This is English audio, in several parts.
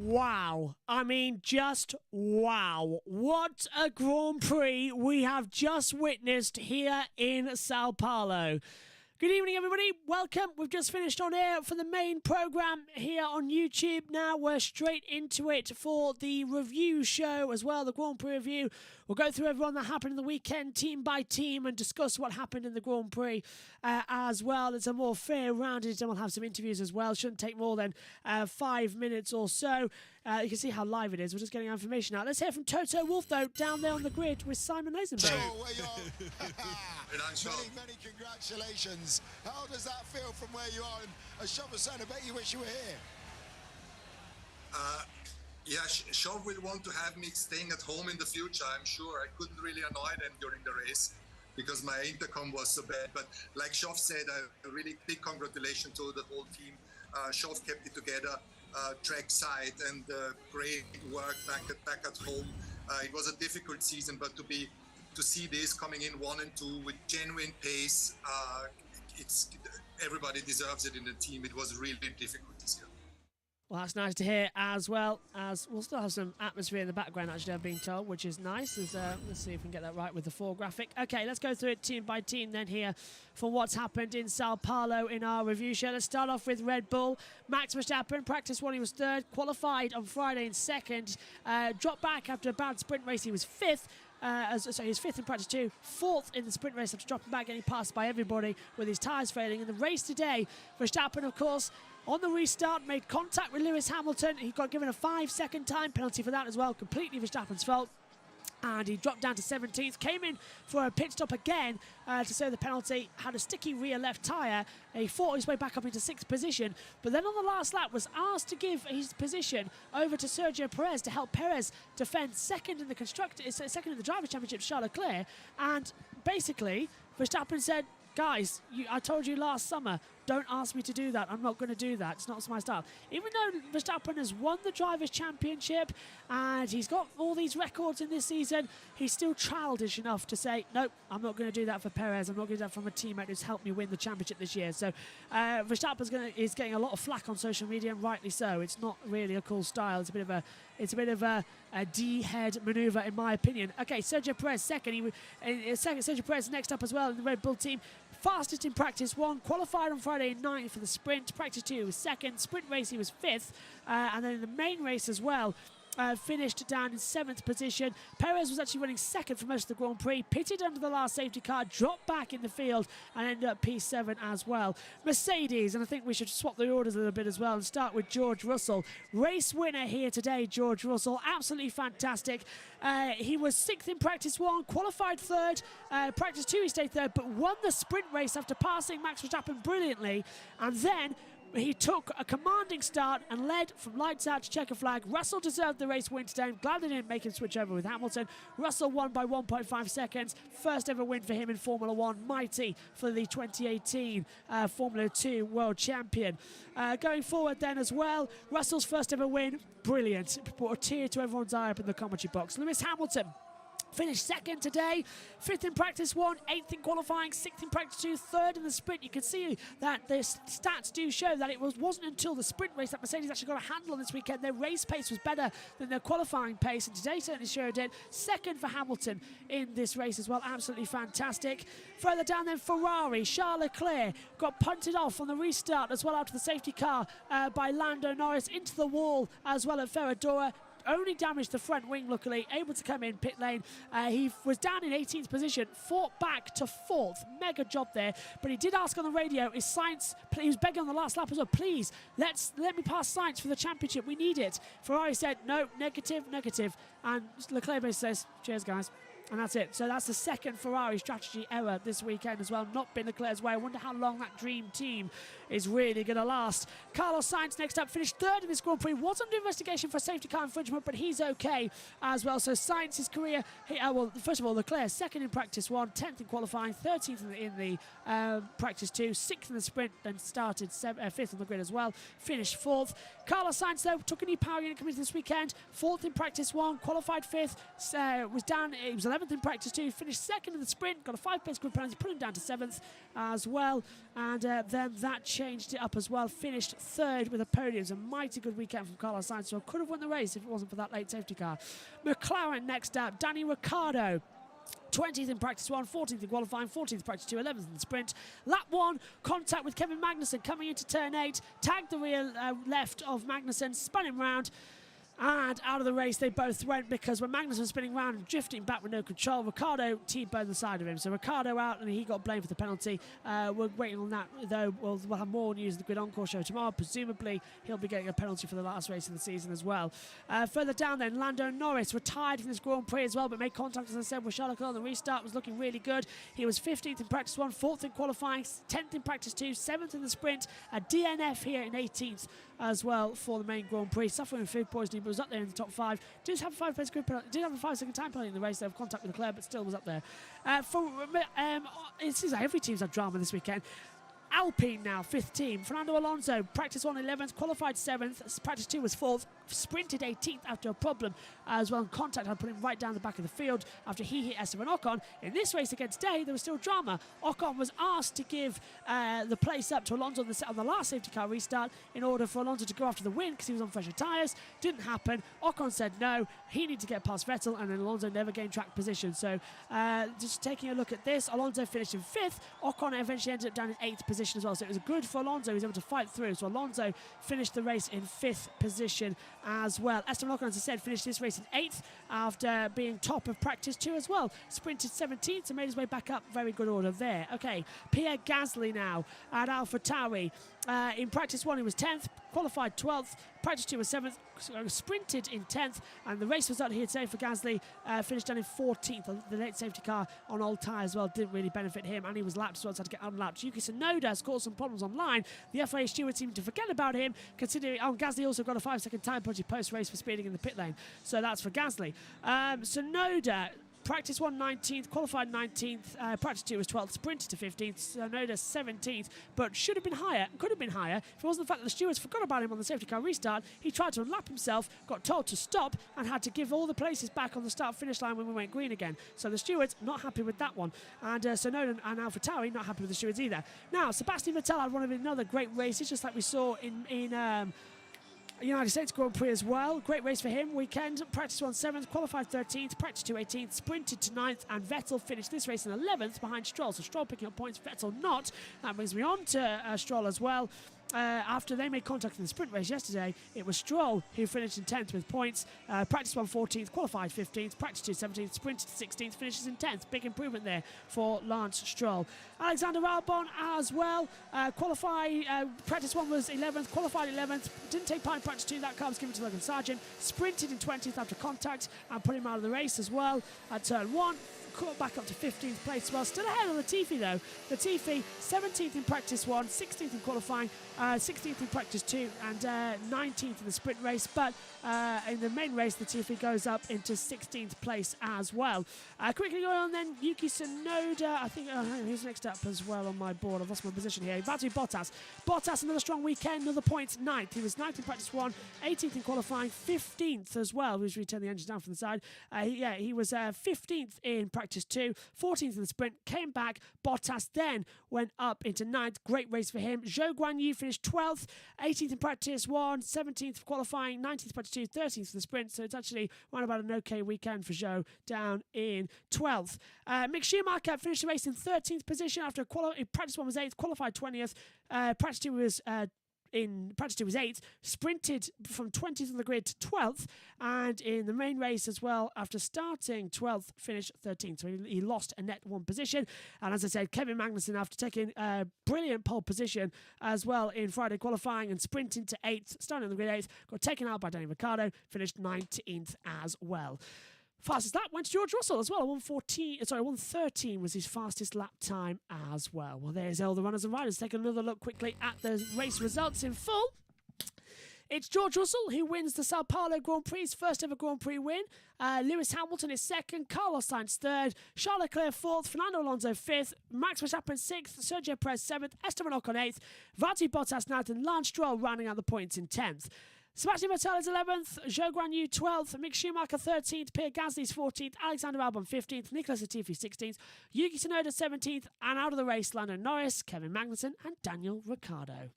Wow. I mean, just wow. What a Grand Prix we have just witnessed here in Sao Paulo. Good evening, everybody. Welcome. We've just finished on air for the main programme here on YouTube. Now we're straight into it for the review show as well, the Grand Prix review. We'll go through everyone that happened in the weekend, team by team, and discuss what happened in the Grand Prix as well. It's a more fair rounded, and we'll have some interviews as well. Shouldn't take more than 5 minutes or so. You can see how live it is. We're just getting our information out. Let's hear from Toto Wolff, though, down there on the grid with Simon Lazenberg. Many congratulations. How does that feel from where you are? And as Chauve was saying, I bet you wish you were here. Yeah, Chauve will want to have me staying at home in the future, I'm sure. I couldn't really annoy them during the race because my intercom was so bad. But like Chauve said, a really big congratulations to the whole team. Chauve kept it together, track side, and great work back at home. It was a difficult season, but to see this coming in 1 and 2 with genuine pace, everybody deserves it in the team. It was really difficult this year. Well, that's nice to hear as well, as we'll still have some atmosphere in the background, actually, I'm being told, which is nice. Let's see if we can get that right with the 4 graphic. Okay, let's go through it team by team then here for what's happened in Sao Paulo in our review show. Let's start off with Red Bull. Max Verstappen, practice 1, he was 3rd, qualified on Friday in 2nd, dropped back after a bad sprint race, he was 5th. He was 5th in practice 2, 4th in the sprint race after dropping back, getting passed by everybody with his tyres failing. In the race today, Verstappen, of course, on the restart, made contact with Lewis Hamilton. He got given a 5-second time penalty for that as well, completely Verstappen's fault. And he dropped down to 17th, came in for a pit stop again to serve the penalty, had a sticky rear left tyre. He fought his way back up into 6th position, but then on the last lap was asked to give his position over to Sergio Perez to help Perez defend second in the Drivers' Championship, Charles Leclerc. And basically, Verstappen said, guys, I told you last summer, don't ask me to do that. I'm not going to do that. It's not my style. Even though Verstappen has won the Drivers' Championship and he's got all these records in this season, he's still childish enough to say, nope, I'm not going to do that for Perez. I'm not going to do that from a teammate who's helped me win the championship this year. So Verstappen is getting a lot of flack on social media, and rightly so. It's not really a cool style. It's a bit of a D-head manoeuvre, in my opinion. Okay, Sergio Perez second. Sergio Perez next up as well in the Red Bull team. Fastest in practice 1, qualified on Friday in 9th for the sprint. Practice 2 was 2nd, sprint race he was 5th, and then in the main race as well, finished down in 7th position. Perez was actually running 2nd for most of the Grand Prix, pitted under the last safety car, dropped back in the field, and ended up P7 as well. Mercedes, and I think we should swap the orders a little bit as well and start with George Russell. Race winner here today, George Russell, absolutely fantastic. He was 6th in practice 1, qualified 3rd, practice 2 he stayed 3rd, but won the sprint race after passing Max Verstappen brilliantly, and then he took a commanding start and led from lights out to checker flag. Russell deserved the race win today. I'm glad they didn't make him switch over with Hamilton. Russell won by 1.5 seconds. First ever win for him in Formula 1. Mighty for the 2018 Formula 2 World Champion. Going forward then as well, Russell's first ever win. Brilliant. Brought a tear to everyone's eye up in the commentary box. Lewis Hamilton finished 2nd today, 5th in practice 1, 8th in qualifying, 6th in practice 2, 3rd in the sprint. You can see that the stats do show that it wasn't until the sprint race that Mercedes actually got a handle on this weekend. Their race pace was better than their qualifying pace, and today certainly showed it. 2nd for Hamilton in this race as well, absolutely fantastic. Further down then, Ferrari, Charles Leclerc got punted off on the restart as well after the safety car by Lando Norris into the wall as well at Ferradura. Only damaged the front wing, luckily, able to come in pit lane. He was down in 18th position, fought back to 4th. Mega job there. But he did ask on the radio, is Sainz, he was begging on the last lap as well, please, let me pass Sainz for the championship, we need it. Ferrari said, no, negative. And Leclerc basically says, cheers, guys. And that's it. So that's the 2nd Ferrari strategy error this weekend as well. Not been Leclerc's way. I wonder how long that dream team is really going to last. Carlos Sainz next up, finished 3rd in this Grand Prix. Was under investigation for safety car infringement, but he's okay as well. So Sainz's career, well, first of all, Leclerc 2nd in practice 1, 10th in qualifying, 13th in the practice 2, 6th in the sprint, then started 5th on the grid as well. Finished 4th. Carlos Sainz, though, took a new power unit coming into this weekend. 4th in practice 1, qualified 5th, was down, it was 11th 11th in practice 2, finished 2nd in the sprint, got a 5-place grid penalty, put him down to 7th as well. And then that changed it up as well, finished 3rd with a podium. It was a mighty good weekend from Carlos Sainz, so could have won the race if it wasn't for that late safety car. McLaren next up, Danny Ricciardo. 20th in practice 1, 14th in qualifying, 14th practice 2, 11th in the sprint. Lap 1, contact with Kevin Magnussen coming into turn 8, tagged the rear left of Magnussen, spun him round. And out of the race they both went, because when Magnussen was spinning around and drifting back with no control, Ricciardo T-boned the side of him. So Ricciardo out, and he got blamed for the penalty. We're waiting on that, though. We'll have more news in the Grid Encore show tomorrow. Presumably he'll be getting a penalty for the last race of the season as well. Further down then, Lando Norris retired from this Grand Prix as well, but made contact, as I said, with Charles Leclerc. The restart was looking really good. He was 15th in practice 1, 4th in qualifying, 10th in practice 2, 7th in the sprint. A DNF here in 18th as well for the main Grand Prix, suffering with food poisoning, but was up there in the top 5. Did have a 5-place grid penalty, did have a 5-second time penalty in the race. They have contact with Leclerc, but still was up there. It seems like every team's had drama this weekend. Alpine now, 5th team. Fernando Alonso, practice 1, 11th, qualified 7th, practice 2 was 4th, sprinted 18th after a problem as well. Contact had put him right down the back of the field after he hit Esteban Ocon. In this race against Day, there was still drama. Ocon was asked to give the place up to Alonso on the last safety car restart in order for Alonso to go after the win because he was on fresher tyres. Didn't happen. Ocon said no, he needed to get past Vettel, and then Alonso never gained track position. So just taking a look at this, Alonso finished in 5th. Ocon eventually ended up down in 8th position as well. So it was good for Alonso. He was able to fight through. So Alonso finished the race in 5th position as well. Esteban Ocon, as I said, finished this race in 8th after being top of practice 2 as well. Sprinted 17th and made his way back up. Very good order there. Okay, Pierre Gasly now at AlphaTauri. In practice 1 he was 10th, qualified 12th, practice 2 was 7th, sprinted in 10th, and the race result here today for Gasly finished down in 14th. The late safety car on old tyres as well didn't really benefit him, and he was lapped as well, so had to get unlapped. Yuki Tsunoda has caused some problems online. The FIA stewards seem to forget about him, considering Gasly also got a 5-second time penalty post-race for speeding in the pit lane. So that's for Gasly. Tsunoda, practice 1, 19th, qualified 19th, practice 2 was 12th, sprinted to 15th, Tsunoda 17th, but should have been higher, could have been higher, if it wasn't the fact that the stewards forgot about him on the safety car restart. He tried to unlap himself, got told to stop, and had to give all the places back on the start-finish line when we went green again. So the stewards not happy with that one, and Tsunoda and AlphaTauri not happy with the stewards either. Now, Sebastian Vettel had one of another great races, just like we saw in United States Grand Prix as well. Great race for him. Weekend, practice 1, 7th, qualified 13th, practice 2, 18th, sprinted to 9th, and Vettel finished this race in 11th behind Stroll. So Stroll picking up points, Vettel not. That brings me on to Stroll as well. After they made contact in the sprint race yesterday, it was Stroll who finished in 10th with points. Practice 1, 14th, qualified 15th, practice 2, 17th, sprinted 16th, finishes in 10th. Big improvement there for Lance Stroll. Alexander Albon as well. Practice 1 was 11th, qualified 11th, didn't take part in practice 2. That car was given to Logan Sargent. Sprinted in 20th after contact and put him out of the race as well at turn 1. Caught back up to 15th place as well. Still ahead of Latifi though. Latifi 17th in practice 1, 16th in qualifying, 16th in practice 2, and 19th in the sprint race. But in the main race, Latifi goes up into 16th place as well. Quickly going on then, Yuki Tsunoda. I think who's next up as well on my board? I've lost my position here. Valtteri Bottas. Bottas, another strong weekend, another points, 9th. He was 9th in practice 1, 18th in qualifying, 15th as well. Who's returned the engines down from the side. He was 15th in practice 2, 14th in the sprint, came back. Bottas then went up into 9th. Great race for him. Zhou Guanyu finished 12th, 18th in practice 1, 17th for qualifying, 19th practice 2, 13th for the sprint. So it's actually around about an okay weekend for Zhou, down in 12th. Mick Schumacher finished the race in 13th position after practice 1 was 8th, qualified 20th. Practice 2 was in practice 2 was 8th, sprinted from 20th on the grid to 12th, and in the main race as well, after starting 12th, finished 13th. So he lost a net 1 position. And as I said, Kevin Magnussen, after taking a brilliant pole position as well in Friday qualifying and sprinting to 8th, starting on the grid 8th, got taken out by Danny Ricciardo, finished 19th as well. Fastest lap went to George Russell as well. 113 was his fastest lap time as well. Well, there's all the runners and riders. Take another look quickly at the race results in full. It's George Russell who wins the Sao Paulo Grand Prix, his first ever Grand Prix win. Lewis Hamilton is 2nd, Carlos Sainz 3rd, Charles Leclerc 4th, Fernando Alonso 5th, Max Verstappen 6th, Sergio Perez 7th, Esteban Ocon 8th, Valtteri Bottas 9th, and Lance Stroll rounding out the points in 10th. Sebastian Vettel is 11th, Zhou Guanyu 12th, Mick Schumacher 13th, Pierre Gasly's 14th, Alexander Albon 15th, Nicolas Latifi 16th, Yuki Tsunoda 17th, and out of the race, Lando Norris, Kevin Magnussen, and Daniel Ricciardo.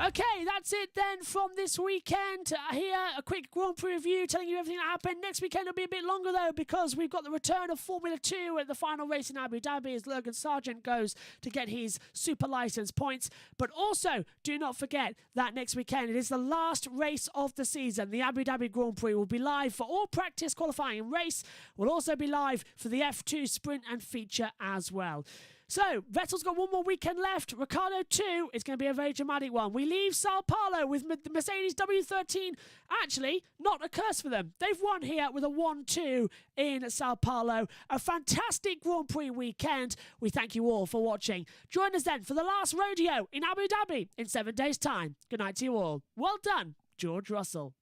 Okay, that's it then from this weekend. Here, a quick Grand Prix review telling you everything that happened. Next weekend will be a bit longer though, because we've got the return of Formula 2 at the final race in Abu Dhabi as Logan Sargent goes to get his super license points. But also, do not forget that next weekend it is the last race of the season. The Abu Dhabi Grand Prix will be live for all practice, qualifying and race. Will also be live for the F2 sprint and feature as well. So, Vettel's got one more weekend left. Ricciardo 2 is going to be a very dramatic one. We leave Sao Paulo with the Mercedes W13. Actually, not a curse for them. They've won here with a 1-2 in Sao Paulo. A fantastic Grand Prix weekend. We thank you all for watching. Join us then for the last rodeo in Abu Dhabi in 7 days' time. Good night to you all. Well done, George Russell.